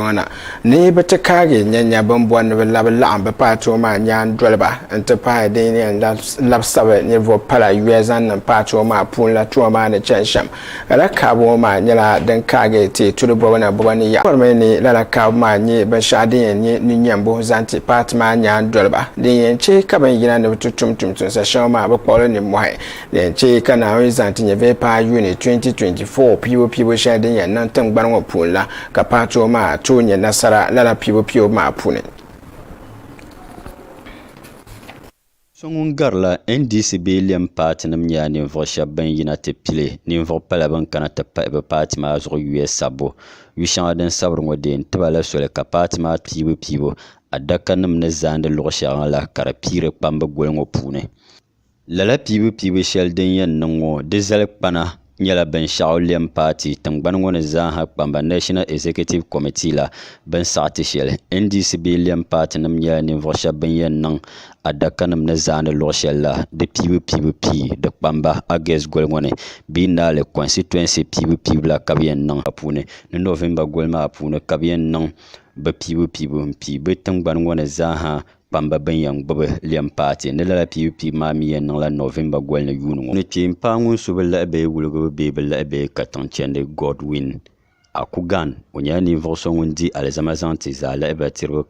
bɔlɔŋna ni bɛ ti kaagi nyanya bin bɔri ni bɛ labi laɣim bɛ paatoo maa nyaan doliba n ti pahi din yɛn labsabi ninvuɣu pala yuya zaŋ niŋ paatoo maa puuni la tuma maa ni chani shɛm lala kaabo maa nyɛla din kaagi ti tuli bɔbi na bɔba ni ya kɔrimi ni lala kaabo maa nyɛ binshɛɣu din yɛn nyɛ ni nyɛm buɣu zaŋ ti paati maa nyaan doliba din yɛn che ka bin yina ni bɛ ti tumtumtumsa shɛŋa maa bɛ kpuɣili nimmɔhi din che ka naawuni zaŋ ti nyɛ vepa yuni 2024 piibu shɛli din yɛn niŋ tingbani ŋɔ puuni la ka paatoo maa tooi nyɛ nasara lala piibu maa puuni. So ŋun garila NDC bee lɛm paati nim nyɛla ninvuɣu shɛba bin yina ti pili ninvuɣu pala bin kana ti pahi bɛ paati maa zuɣu yuya sabbu yu shɛŋa din sabiri ŋɔ deen tiba la soli ka paati maa piibu adaka nim ni zaandi luɣu shɛŋa la ka di piiri kpambi goli ŋɔ puuni lala piibu shɛli din yɛn niŋ ŋɔ di zali kpana nyɛla binshaɣu lɛm paati tingbani ŋɔ ni zaaha kpamba National Executive Committee la bin saɣati shɛli NDC bee lɛm paati nim nyɛla ninvuɣu shɛba bin yɛn niŋ adaka nim ni zaandi luɣu shɛli la di piibu pii di kpamba August goli ŋɔ ni bee naali constituency piibu la ka bi yɛn niŋ puuni ni November goli maa puuni ka bi yɛn niŋ bɛ piibu n pii bɛ tingbani ŋɔ ni zaaha kpamba bin yɛn gbubi lɛm paati ni lala piibu maa mi yɛn niŋla November goli ni yuuni ŋɔ ni kpeen paɣa ŋun so bi lahi bee wuligibu bee bi lahi bee katiŋ chɛndi Godwin Akugan o nyɛla ninvuɣu so ŋun di alizama zaŋ ti zaa lahiba tiribu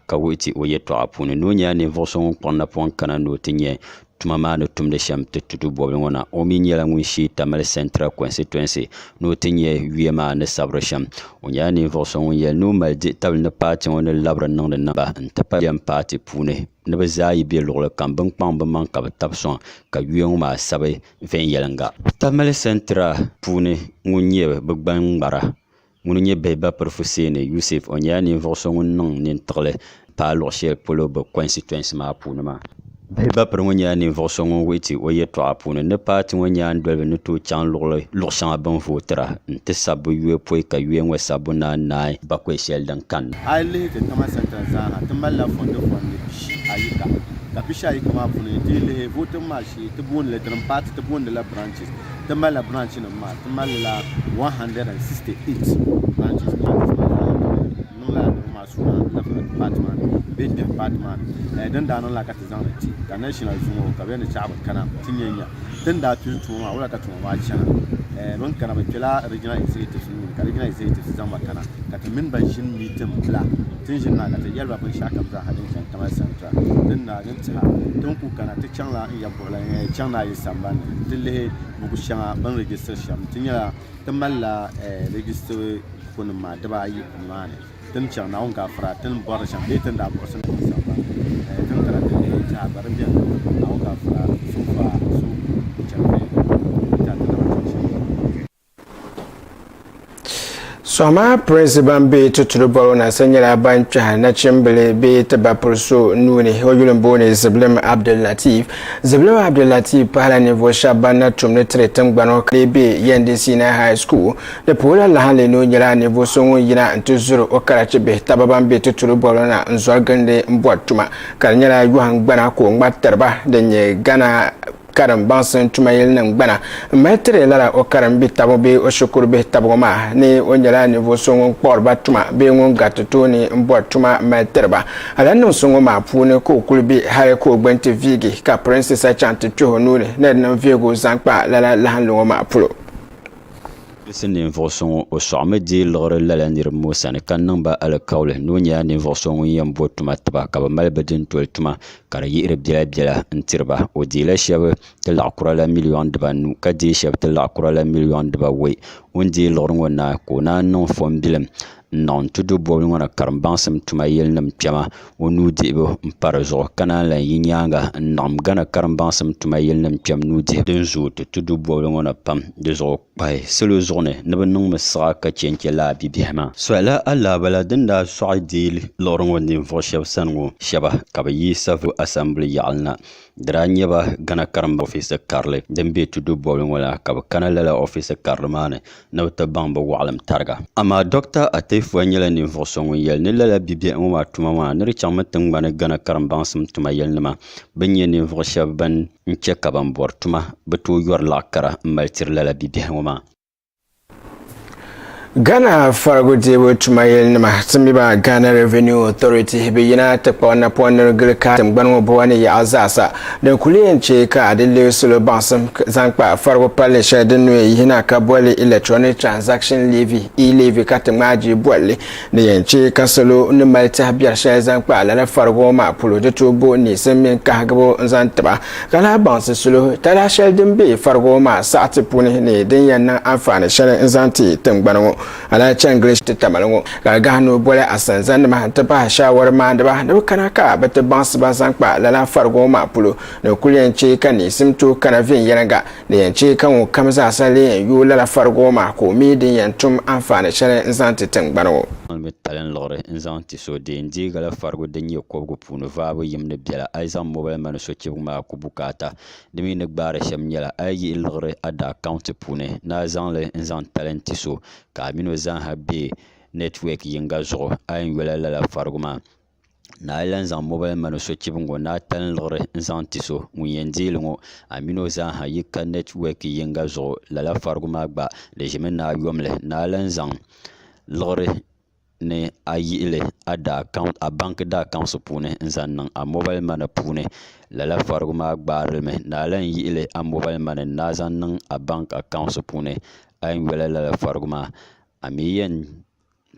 ka wuhi ti o yɛltɔɣa puuni ni o nyɛla ninvuɣu so ŋun kpuɣi napɔŋ kana ni o ti nyɛ tuma maa ni tumdi shɛm ti tutu bɔbili ŋɔ na o mi nyɛla ŋun shee Tamale Central Constituency ni o ti nyɛ yuya maa ni sabiri shɛm o nyɛla ninvuɣu so ŋun yɛli ni o mali diɣi tabili ni paati ŋɔ ni labiri niŋdi namba n ti pa lɛm paati puuni ni bi zaa yi be luɣuli kam bin kpaŋ bi maŋ ka bi tabi sɔŋ ka yuya ŋɔ maa sabi viɛnyɛlinga Tamale Central puuni ŋun nyɛ bi gbanŋmara ŋun nyɛ Bahiba Fuseni Yusuf o nyɛla ninvuɣu so ŋun niŋ nintiɣili paai luɣu shɛli polo bi constituency maa puuni maa Bahiba ŋɔ nyɛla ninvuɣu so ŋun wuhi ti o yɛltɔɣa puuni ni paati ŋɔ nyaan dolibi ni tooi chaŋ luɣu shɛŋa bin vootira n ti sabi bi yuya poi ka yuya ŋɔ sabbu naai bakɔi shɛli din kanna a yi lihi ti Tamale Central zaaha ti malila fondi ayika ka bishi ayika maa puuni ti lihi voting maa shee ti boondili dirim paati ti boondila branches ti malila branch nim maa ti malila 168 branches niŋla maa suna Batman bee biɛhi Batman din daa niŋla ka ti zaŋli ti ka national zuŋo ka bi ni chaɣa bi kana ti nyɛ din daa tuli tuma maa wala ka tuma maa chana bin kana bi kpɛla regional executives ka regional executives zaŋ ba kana ka ti mini ban ʒini meeting bila tin ʒini na ka ti yɛliba binshaɣu kam zaaha din chani Tamale Central din na din tiha tin ku kana ti chaŋla n yɛ buɣula chaŋ na yi sambani ti lihi buku shɛŋa bin register shɛm ti nyɛla ti malila register kunim maa dibaayi nimaani tin chaŋ na ka fara tin bɔri shɛm bee tin daa buɣusi na sambani tin kana ti lihi tiha bari biɛni na ka fara so fa so chɛni Soma principal be tuturu bolo na sanyala bancha na chimbele be tabapurso nuni hoyulun bone Zeblim Abdul Latif pala niveau shabana tumne tretem gbano klebe yende sina high school de pola la hale no nyala niveau songo yina ntuzuru okarache be tababan be tuturu bolo na nzorgande mbwatuma kanyala yuhan gbana ko ngbaterba denye gana karam bansan tumayel nan gbana maitre lara o karam bi tabo be o shukuru be tabo ma ni o nyala ni vo songo kporba tuma be ngon gatuto ni mbo tuma maitre ba ala no songo ma pune ko kulbi hare ko gbente vigi ka princess a chante tuho nune ne nan vigo zankpa la han lo ma pulo ninvuɣu so ŋɔ o soɣami deei liɣiri lala niriba ŋɔ sani ka niŋba alikauli ni o nyɛla ninvuɣu so ŋun yɛn bo tuma tiba ka bi mali bi din toli tuma ka di yihiri biɛla n tiriba o deela shɛba ti laɣakura la $1,000,000 ka deei shɛba ti laɣakura la $1,000,000 o deei liɣiri ŋɔ na ka o naan niŋ fɔm bilim non tudu bobli ŋɔ na karim baŋsim tuma yɛlinim kpɛma o nuu dihibu n pa di zuɣu ka naan lan yi nyaanga n naɣim gana karim baŋsim tuma yɛlinim kpɛm nuu dihibu din zooi ti tudu bobli ŋɔ na pam di zuɣu kpahi salo zuɣu ni ni bi niŋmi siɣa ka chenche laa bibiɛhi maa soɣala alaabala din daa soɣi deeli liɣiri ŋɔ ninvuɣu shɛba sani ŋɔ shɛba ka bi yi savu asambili yaɣali na di daa nyɛba gana karim ofiisa karili din be tudu bobli ŋɔ la ka bi kana lala ofiisa karili maa ni ni bi ti baŋ bi waɣalim tariga amaa Dr. Atefua nyɛla ninvuɣu so ŋun yɛli ni lala bibiɛhi ŋɔ maa tuma maa ni di chaŋmi tingbani gana karim baŋsim tuma yɛlinima bin nyɛ ninvuɣu shɛba ban n chɛ ka ban bɔri tuma bi tooi yɔri laɣakara n mali tiri lala bibiɛhi ŋɔ maa Ghana Fargo Dewo Tumayel Nama Timiba Ghana Revenue Authority Biyina Takwana Pwana Gilka Tambano Boani Azasa Den Kulien Cheka Adele Solo Bansam Zankpa Fargo Palisha Denwe Hina Kabwale Electronic Transaction Levy E-Levy Katamaji Bwale Nienche Kasolo Numalta Biasha Zankpa Lana Fargo Mapulo de Tubo Ni Semin Kahabo Zantaba Kala Bansi Solo Tada Sheldon B Fargo Ma Sati Puni Ni Dinyana Afana Shana Zanti Tambano ala English tamalango gano bole asanzan ma taba shawar ma da ba kana ka bata bansu ba san pa la fargo ma pulo no kuliyanci kan ni simto kana vin yanaga da yance kan kamza sale yu la fargo ma ko mi din yantum amfana shara zanti tangbano talen lore zanti so de ndiga la fargo de nyi ko go puno va bo yimne bela ay zam mobile man so ci ma ko bukata de mi ne gbara shem nyala ay lore ada account pune na zan le zan talenti so ka mino zan habe network yinga zo ay wala la fargo ma na ilan zan mobile man so ci ngo na talen lore zanti so mu yendil ngo amino zan ha yika network yinga zo la fargo ma gba de jime na yomle na ilan zan lore ne ayile ada account a bank da account pune nzan a mobile man pune la fargo ma gbarel me na lan yile a mobile man na zan a bank account pune ay wala la fargo ma amiyen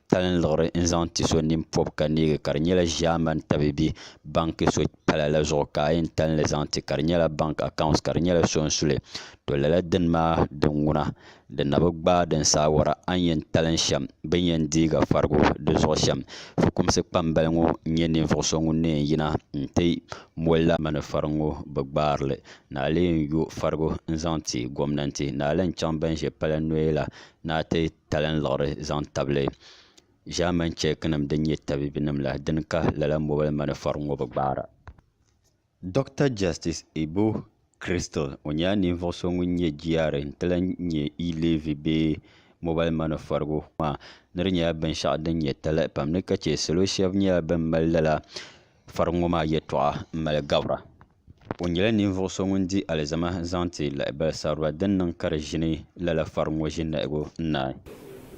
talen lore nzan ti so nim pop kanige karnyela jaman tabibi bank so pala la zo ka en tan les anti karnyela bank accounts karnyela son sule to la den ma dunguna den na bagba den sawara anyen talen sham benyen diga fargo de zo sham fu kum se pambal ngo nyeni foso ngune yina nte molla man fargo bagbarle na le yu fargo nzanti gomnanti na len chamban je pala noela na te talen lore zan table Jaman checknam den yetabibinam la denka lala mobile man farngo bagbara Dr. Justice Ibu Crystal onya ni voso ngunye jiare ntlan nye ilevi be mobile man fargo ma nirnya ben sha den yetala pam ne kache solo chef nya ben malala farngo ma yetwa mal gawra onya ni voso ngundi alzama zanti la ba sarwa den nan karjini lala farngo jinna ego na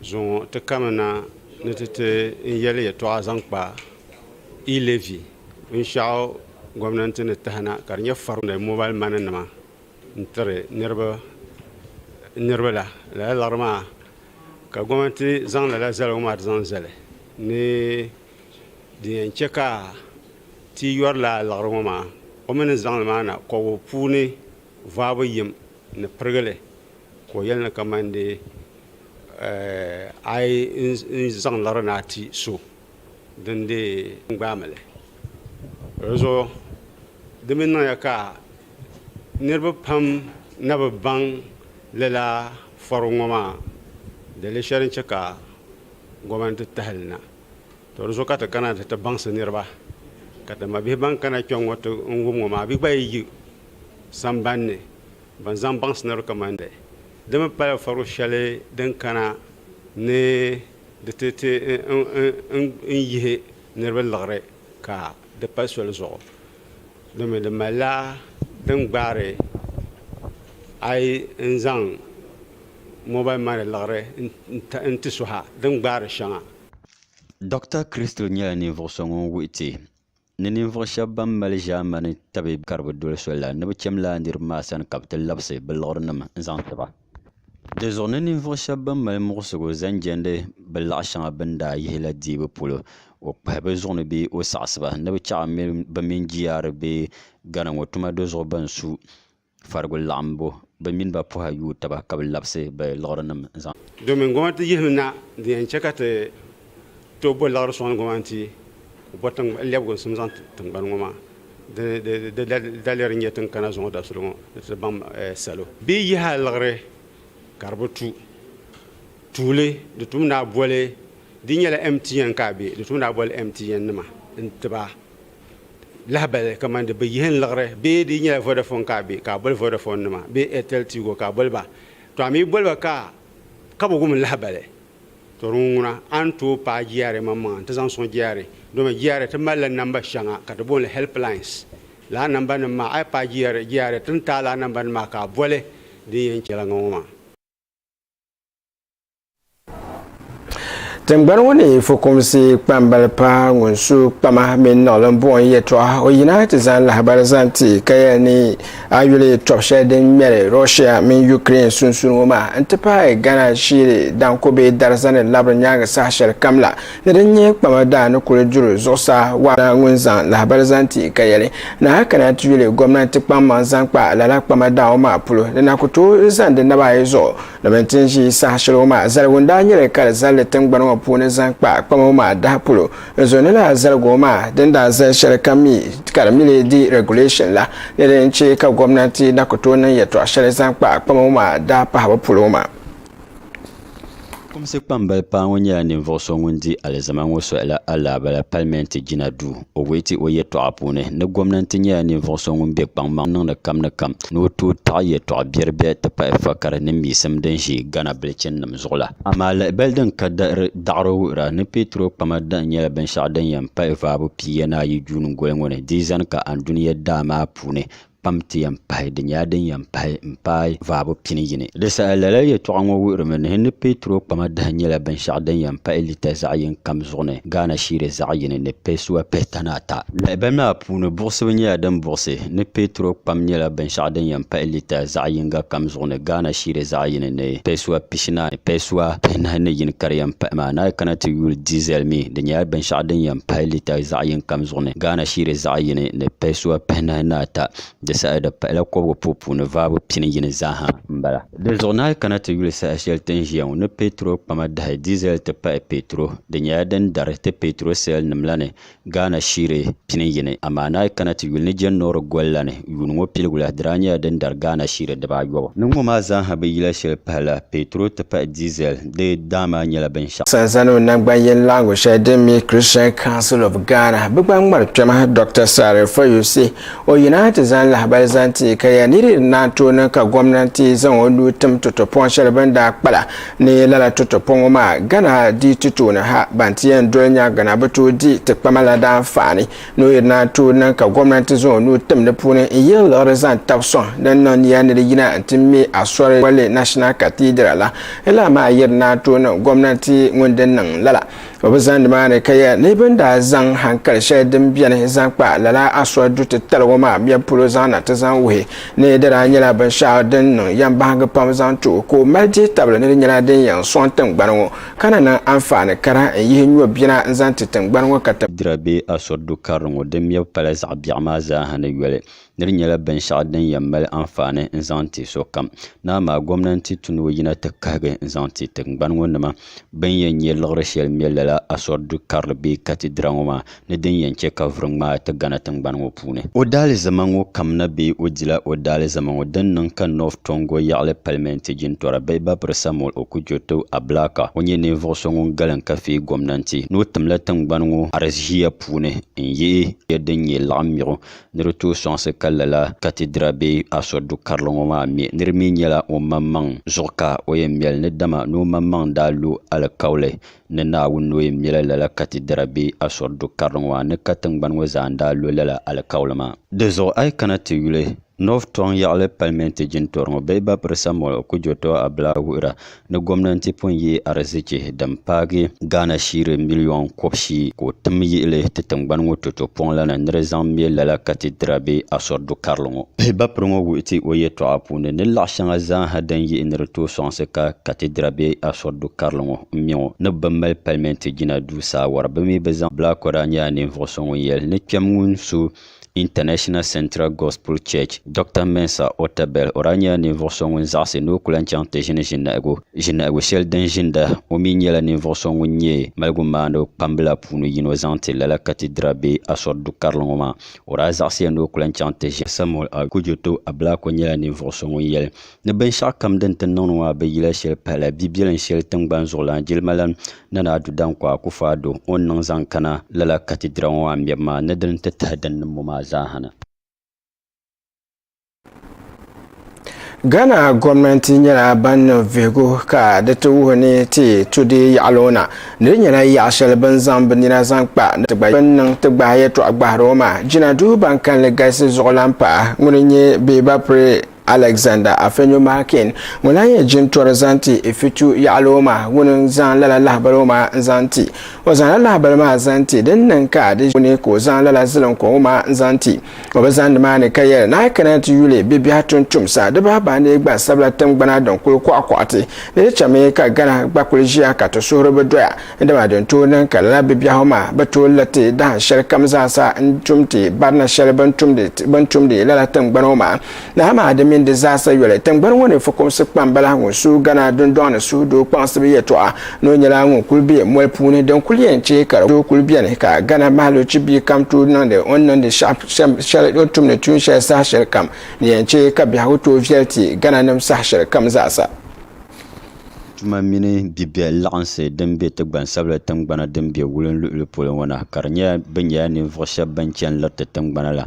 zo te kamana netete yele ya to azanpa ilevi insha gwamnati ne tahana karnya faru ne mobile man nama ntare nirba la larma ka gwamnati zan la zalo ma zan zale ne di encheka ti yor la larma ma o men zan ma na ko puni vabo yim ne pregale ko yelna kamande ay zang laranati so dende ngbamele rezo de minna yaka nirba pam naba bang lela farungoma de le sharin chaka gomantu tahalna to rezo kata kana ta bang se nirba kata mabi bang kana kyong wato ngumoma bi bayi sambanne ban zang bang snero kamande dama pala faru shale den kana ne de tete un yihe nerve lagre ka de pas sur le zo dama de mala den gbare ay nzang mobile mare lagre intisuha den gbare shanga Dr. Crystal nya ni vosongo witi ni voshabam maljamani tabib karbo dol sola ne bchemla ndir masan kaptel labse belornam zantaba de zone ni voshabam mal morsugo zanjende belashanga benda yela dibe pulo o pabe zone bi o sasba ne bcham ba min jiar be gana wotuma de zo bansu fargo lambo ba min ba po hayu taba kabel labse be lornam zan domingo mate yihna de enchekate to bo lar son gomanti botang lebgo sumzant tangan ngoma de daler nyeten kana zo da sulmo de bam salo bi yiha lagre karbotu tule de tumna bole dinyala MTN kabe de tumna bole MTN nima intba lahbal kamande be yihen lagre be dinyala Vodafone kabe ka bol Vodafone nima be Airtel Tigo ka bolba to ami bolba ka kabugum lahbale to runguna anto pa jiare mamma tazan son jiare do me jiare te mala namba shanga ka to bol helplines la namba ma ay pa jiare tanta la namba ma ka bole di yen cela ngoma Tengban woni fokumsi kpambal pa ngunsu kpama min nolon bon yeto o United zan la barazanti kayani ayule topshe den mere Russia min Ukraine sunsun woma antepa Ghana shiri dan ko be darzan labra nyanga sashar kamla ne kpama da no kule juru zosa wa ngunzan la barazanti kayani na haka na tuyule gwamnati kpama zan kpa la kpama da o ma pulo na kuto zan de na ba yezo na mentinji sashar woma zargunda nyere kala zalle tengban pune zankpa kpama ma dapulo zonela zargoma denda za sharkami karamile di regulation la ne nche ka gwamnati na kotona yeto ashare zankpa kpama ma da pa pulo ma Komse kpambal pa wonya ni voso ngundi alezama ngoso ala bala parliament jinadu o weti o yeto apune ne gwamnati nya ni voso ngumbe kpamma na kam no to ta yeto bierbe ta pa fakar ne misam denji Ghana blechen nam zola amala belden kadar daro ra ne petro kpamada nya ben shadan yam pa vabu piyana yi junun golengone dizan ka an duniya dama pune pamti yam pai de nyaden yam pai mpai vabo pini yini de sa lala ye to anwo wurmen hin petro pama da nyela ben shaden yam pai lita zayin kam zone Ghana shire zayin ne peswa petanata la ben ma punu bourse nya dan bourse ne petro pam nyela ben shaden yam pai lita zayin ga kam zone Ghana shire zayin ne peswa pishina peswa pena ne yin karyam pa ma na kanati yul diesel mi de nya ben shaden yam pai lita zayin kam zone Ghana shire zayin ne peswa pena nata de saada pala ko popu ne vabu pini yin zaha mbala de journal kanata yule sa shel tenjia ne petro pama da diesel te pa petro de nyaden dar te petro sel namlane Ghana shire pini yin amana kanata yule ne jennor gollane yun wo pilgula dranya den dar Ghana shire de ba yo nungo ma zaha be yila shel pala petro te pa diesel de dama nyala ben sha sanzano nangba yen lango shedemi Christian Council of Ghana bugban mar twema Dr. Sare Fayusi o United zan la barazanti kaya niri na to na ka gwamnati zan wadu tum tutupon sharban da kpala ne lala tutupon ma Ghana di tutu na ha bantiyan donya Ghana bato di tukpamala da amfani no na to na ka gwamnati zan wadu tum da pune yin lorazan tapson dan non ya ne yina antimi asore wale National Cathedral ila ma yin na to na gwamnati ngundan nan lala babazan da ma ne kaya ne banda zan hankal shedin biyan zan kpa lala asore dutu talwoma biyan pulo zana ta zan wuhe ne da ranyala ban sha den no yan banga pam zan to ko malje tabla ne nyala den yan son tan gbanwo kana nan amfani kara yi nyuwa bina zan titan gbanwo kata drabe asordu karngo dem ya pala za biama za hana yele ne nyala ban sha den yan mal amfani zan ti so kam na ma gwamnati tunu yina ta kage zan ti tan gbanwo nama ban yan ye lagre shel melala asordu karbe katidrango ma ne den yan che ka vrma ta gana tan gbanwo pune o dal zamango kamna be odila odale zamango den nan kan North Tongo yagle parliament jintora be ba Samuel Okujoto ablaka onye ne vosongo galan kafi gwamnati no tamla tangbango arzhiya pune ye yeden ye lamiro ne reto sonse kallala katidra be asodu karlongo ma mi nirmi nyala o mamang zoka o yemel ne dama no mamang dalu ala kawle ne na wunno yemel la katidra be asodu karlongo ne katangbango zanda lo la ala kawlama dezo ay kanati yule North Tong yagle parliament jintorngo be ba Samuel Okujoto abla wura ne gwamnati pon ye arziki dampagi Ghana shire million kopshi ko tumyi ile tetangban wototo pon la na nrezambe la katidra be asordu karlongo be ba prongo wuti oye to apune ne la shanga za hadan yi inreto sonse ka katidra be asordu karlongo mio ne bamal parliament jinadu sa warba mi bezan black orania ne vosongo yel ne kyamun su International Central Gospel Church Dr. Mensa Otabel oranya ni vorsongun zase no kulanchante jina shel den jinda o mi nyela ni vorsongun nye malgumando pambla punu yino zante la katedra be asordu karlongoma ora zase no kulanchante Samuel Okujoto abla ko nyela ni vorsongun yel ne ben shakam den tanon wa be yila shel pala bibilen shel tangban zolan jilmalan nana du dan kwa kufado on nan zankana la katedra wa mbema ne den tatadan muma zahana Ghana government nyara ban vego ka da tuwone ti tudi yalona ne nyara ya shel ban zam ban na zan kpa ne ban nan te gba ye to agba roma jina du ban kan le gasi zolampa ngunye be ba pre Alexander Afenyo Markin mulanye jintor zanti ifitu ya aloma wunin zan lala labaroma zanti wazan labaroma zanti den nan ka da ne ko zan lala zilan ko ma zanti obazan da mane kayar na kana ti yule bibi hatun tumsa da ba ne gba sabla tangbana don ko akwati ne chame ka gana gba kuljiya ka to soro bedoya inda ma don to nan kala bibi homa bato late da shar kamza sa tumti barna shar bantumde lala tangbana ma na ma da min da za sa yule tangban woni fokom se kpambala ngu su gana don don su do kpansibi yeto a no nyala ngu kulbi mol puni don kulien che kar do kulbi ne ka gana malo chibi kam tu non de on non de shal do tum ne tun sha sa shal kam ne che ka bi hauto vielti gana nam sa shal kam za sa tuma mini bibia laɣinsi din be tigban sabila tingbana din be wulin luɣuli polo ŋɔna ka di nyɛ bin nyɛla ninvuɣu shɛba ban chɛni liriti tingbana la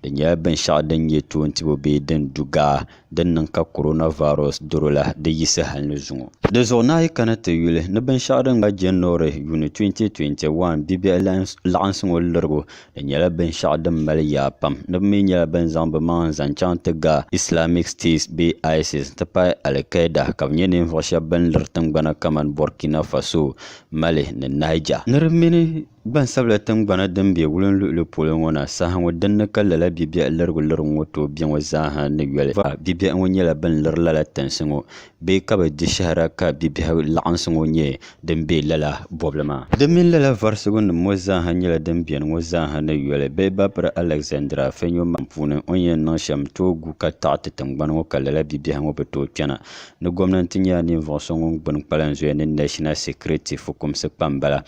di nyɛla binshɛɣu din nyɛ toontibu bee din du gaa din niŋ ka coronavirus doro la di yisi hali ni zuŋɔ di zuɣu nahi kana ti yuli ni binshɛɣu din gba January Juni 2021 bibia laɣinsi ŋɔ lirigu di nyɛla binshɛɣu din mali yaa pam ni mi nyɛla bin zaŋ bi maŋ zaŋ chaŋ ti ga Islamic State bee ISIS ti pahi Al-Qaeda ka bi nyɛ ninvuɣu shɛba bin liri tingbana kamani Burkina Faso Mali ni Niger niriba mini gbansabila tingbana din be wulin luɣuli polo ŋɔ na saha ŋɔ dinni ka lala bibia lirigu ŋɔ to bia ŋɔ zaaha ni yɔli bibia ŋɔ nyɛla bin liri lala tinsi ŋɔ bee ka bi di shahara ka bibia laɣinsi ŋɔ nyɛ din be lala bɔbili maa di mini lala varisigu nim ŋɔ zaaha nyɛla din biɛni ŋɔ zaaha ni yɔli bee babiri Alexandra Afenyo Markin puuni o yɛn niŋ shɛm toogu ka taɣati tingbani ŋɔ ka lala bibia ŋɔ bi tooi kpɛna ni gomnanti nyɛla ninvuɣu so ŋun gbini kpalan zoya ni National Security fukumsi kpambala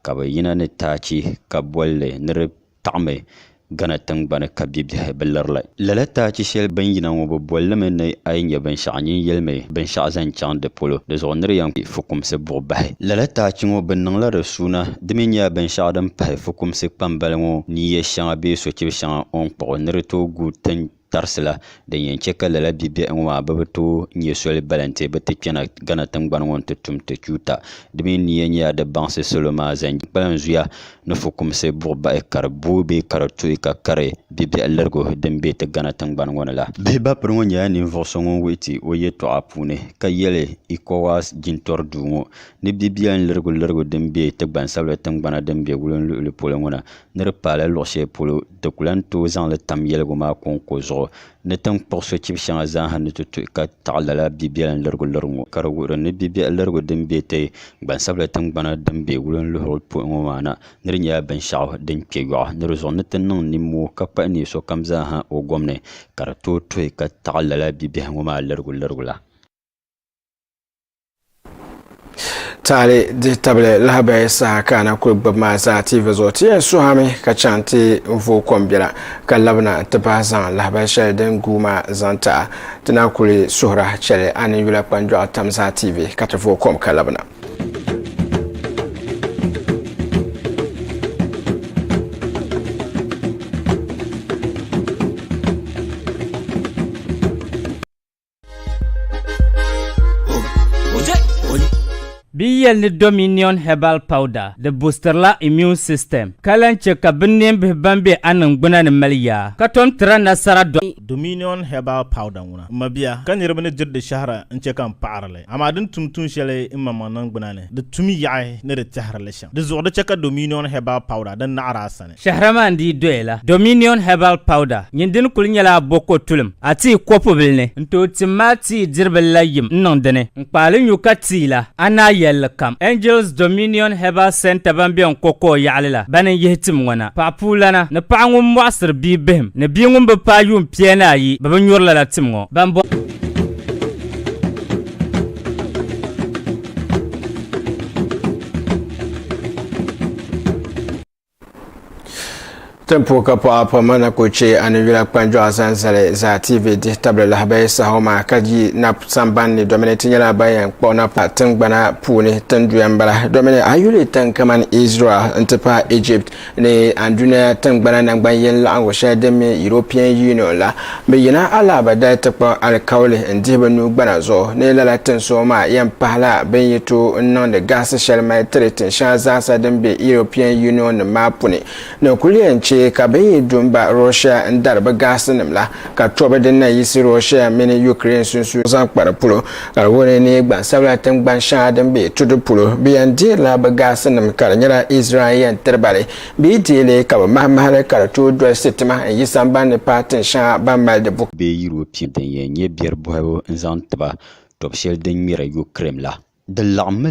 ka bi yina ni taachi ka bolli ni di taɣami gana tingbani ka bibihi bi lirili lala taachi shɛli bin yina ŋɔ bi bollimi ni a yi nyɛ binshɛɣu nyin yɛlimi binshɛɣu zaŋ chaŋ di polo di zuɣu ni di yɛn fukumsi buɣu bahi lala taachi ŋɔ bi niŋla di suuna di mi nyɛla binshɛɣu din pahi fukumsi kpambali ŋɔ ni yɛ shɛŋa bee sochibi shɛŋa o ni kpuɣi ni di tooi gu tin tarsila din yɛn chɛ ka lala bibia ŋɔ maa bi tooi nyɛ soli balante bi ti kpɛna gana tingbani ŋɔ ti tum ti chuuta di mi ni yɛn nyɛla di baŋsi salo maa zaŋ kpalan zuya ni fukumsi buɣu bahi ka di booi bee ka di tuhi ka kari bibia lirigu din be ti gana tingbani ŋɔ ni la bihi bapiri ŋɔ nyɛla ninvuɣu so ŋun wuhi ti o yɛltɔɣa puuni ka yɛli ECOWAS jintori duu ŋɔ ni bibia lirigu din be ti gbansabila tingbana din be wulin luɣuli polo ŋɔ na ni di paala luɣushɛli polo di ku lan tooi zaŋli tam yɛligu maa konko zuɣu ni tin kpuɣi so chibi shɛŋa zaaha ni ti tuhi ka taɣi lala bibia lirigu ŋɔ ka di wuhiri ni bibia lirigu din be ti gbansabila tingbana din be wulin luɣuli polo ŋɔ maa na ni di nyɛla binshɛɣu din kpe yɔɣu ni di zuɣu ni ti niŋ nimmoo ka kpahi ni sokam zaaha o gomni ka di tooi tuhi ka taɣi lala bibia ŋɔ maa lirigu la tare di tabile lahabaya saha kana kuli gbubi maa zaa TV zuɣu ti yɛn suhami ka chaŋ ti vo kom biɛla ka labina ti pahi zaŋ lahabaya shɛli din guu maa zaŋ taha ti na kuli suhura chɛli a ni yula kpanjɔɣu tam zaa TV ka ti vo kom ka labina Biyel ni Dominion Herbal Powder the booster la immune system kalanche ka binnem be bambe anan gbuna ni maliya ka tom tra nasara Dominion Herbal Powder nguna mabia kan yirba ne jirde shahra nche kan paarle ama din tumtun shele imma manan gbuna ne de tumi yaay ne de tahra le shan de zorde cheka Dominion Herbal Powder dan naara sane shahraman di doela Dominion Herbal Powder nyindin kul nyala boko tulum ati kopo bilne nto timati dirbel layim nondene npalin yukati la ana Kam. Angels Dominion Herbal Center bambion koko yalila banin yihtim wana papulana ne paŋum muasir bi bihim ne bi ŋum be pa yum piena yi ba nyurla la timŋo bambo tempo ka pa mana ko che ani wila kpanjo asanzale za TV di tabla la habay sahoma kaji na sambanni domine tinyala bayan kpona patin gbana puni tandu yambara domine ayule tan kaman Israel antipa Egypt ne anduna tan gbana nan gbanyen la ango shademe European Union la me yina ala bada takpa alkawle ndiba nu gbana zo ne la tan soma yan pala benyeto non de gas shelma tretin sha za sa dembe European Union ma puni ne kuliyan che ka be dumba Russia ndar ba gas nim la ka tobe den na yisi Russia mini Ukraine sunsu zan kpar pulo ka woni ne gban sabla tan gban sha den be tudu pulo bi an dir la ba gas nim ka nyara Israel terbale bi dile ka ba mahmahale ka to do sitima yisan ban ne patin sha ban mal de buk be European den ye bier boho nzan tba top shel den mira Ukraine la de lam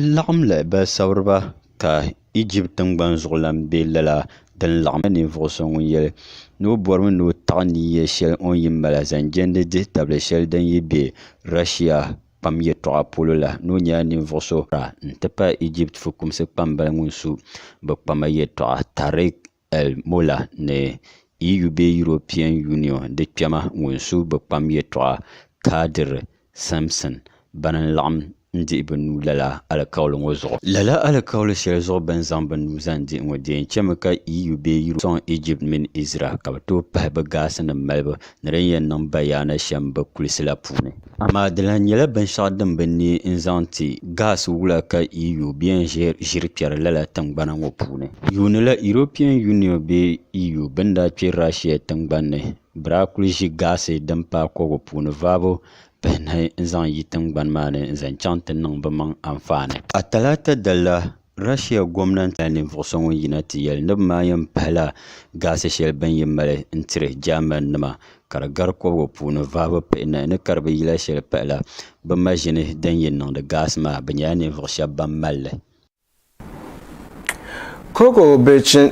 la ba sawrba ka Egypt ngban zulam be lala den lam ni voson yele no bormo no tani ye shel on yimala zanjende de table shel den yibe Russia pam ye to apolo la no nya ni voso ra ntepa Egypt fukum se pambal ngunsu ba pam ye to Tariq El Molla ne EUB European Union de piama ngunsu ba pam ye to Kadir Samson banan lam ndi ibn lala ala kawlo ngozo lala ala kawlo shelzo benzan banu zandi ngode chemaka EUB son Egypt min Israel ka to pa ba gas na malba nren nan bayana shamba kulisla pune ama dalan yala ban shadam banni inzanti gas wula ka EU bien jirpier lala tangbana ngo pune yunila European Union be EU banda pi Russia tangbanne bra kulji gas dampa ko pune vabo ben hay zan yitang ban mane zan chantin nang bamang amfane atalata dalla Russia gwamnati ne voson yinati yel ne mayam pala gase shel ban yimale intire German nama karagar ko puna vaba pe na ne karba yila shel pala ba majine dan yin nang de gas ma banyane Russia ban malle Congo Birchin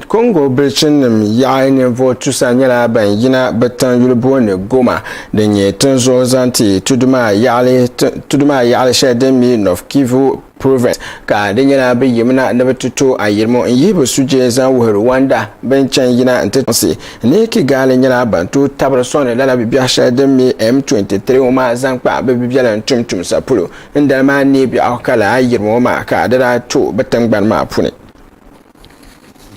yayi ne vo tusa nyala ban yina batan yulbo ne goma da nye tunzo zanti tuduma yale shede mi North Kivu province ka da nyala ba yimna na batuto ayirmo yibo suje zan wo Rwanda ban chan yina ntansi ne ki gale nyala ban to tabar sone lala bi bia shede mi M23 ma zan pa ba bi bia tumtum sapulo inda ma ne bi akala ayirmo ma ka da to batan gban ma pune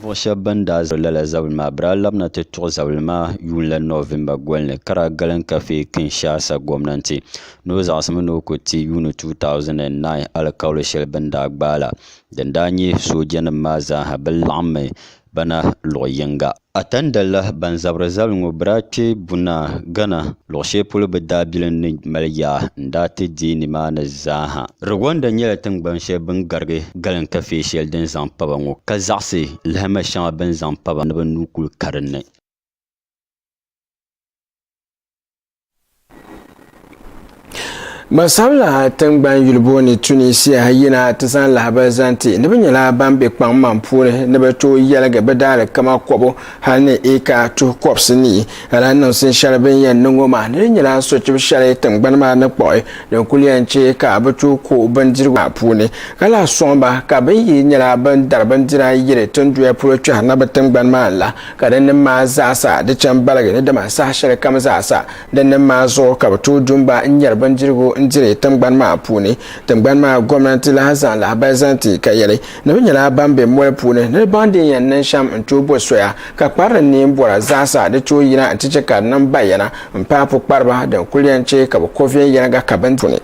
Russia banda lala zawlma bra labna te to zawlma yula November gwelne kara galan kafe Kinshasa gwamnati no zasama no ko ti yunu 2009 ala kawle shel banda gbala den danyi sojan maza haballamme bana loyenga atandala banzabra zawlngo brache buna gana loshe polo badabilen ni malya ndate dini mana zaha Rwanda nyela tangban she bangarge galan kafe shel den zampaba ngo kazase lhama shama ban zampaba na nukul karne Masala tangban yulbo ni Tunisia yina tsan lahaba zanti ne banyala bambe kpang mampure ne beto yalaga bedale kama kobo halne eka to kopsni ala nan sin sharben yan ngoma ne nyala so chi share tangban ma na boy den kulian che ka beto ko bandirwa pune kala somba ka ban yi nyala ban darban dira yire tunduya pro cha na batangban ma la ka den ma zasa de chan balaga ne da ma sa share kama zasa den ma zo ka beto dumba nyar bandirgo njire tangban ma pune tangban ma gwamnati la hazan la bazanti kayele na nyala bambe mwe pune ne bandi yan nan sham ntubo soya ka kparra ne mbora zasa da to yina antice ka nan bayana mpapo kparba da kulyanche ka kofi yana ga kaban pune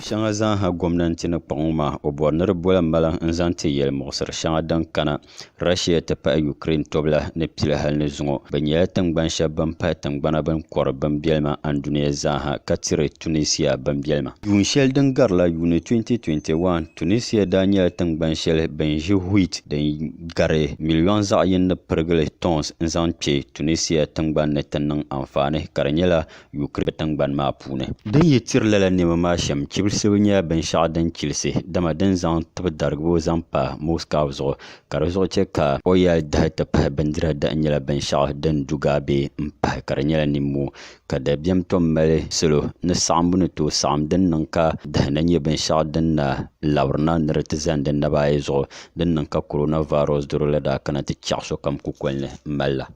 shanga zan ha gwamnati na kpanguma obornar bola mala nzanti yel moksar shanga dan kana Russia ta pa Ukraine tobla ne pila hal ne zungo banya tangban shaban pa tangbana ban kor ban bielma an duniya zan ha katire Tunisia ban bielma yun shel dan garla yun 2021 Tunisia danya tangban shel ban ji huit dan gare million za yin na pergele tons nzanti Tunisia tangban ne tannan amfane karanyela Ukraine tangban ma pune dan yitir lala ne ma sham Sibnya ben shadan kilse dama den zan tab dargo zan pa Moscow zo karzo cheka oya da ta pa bandira da nyala ben shah den dugabe mpa karanyala nimu kada biam to male selo na sambu to sam den nanka da nanye ben shah den na lawarna nretizan den na bae zo den nanka coronavirus dorola da kana ti chaso kam ku kwelne malla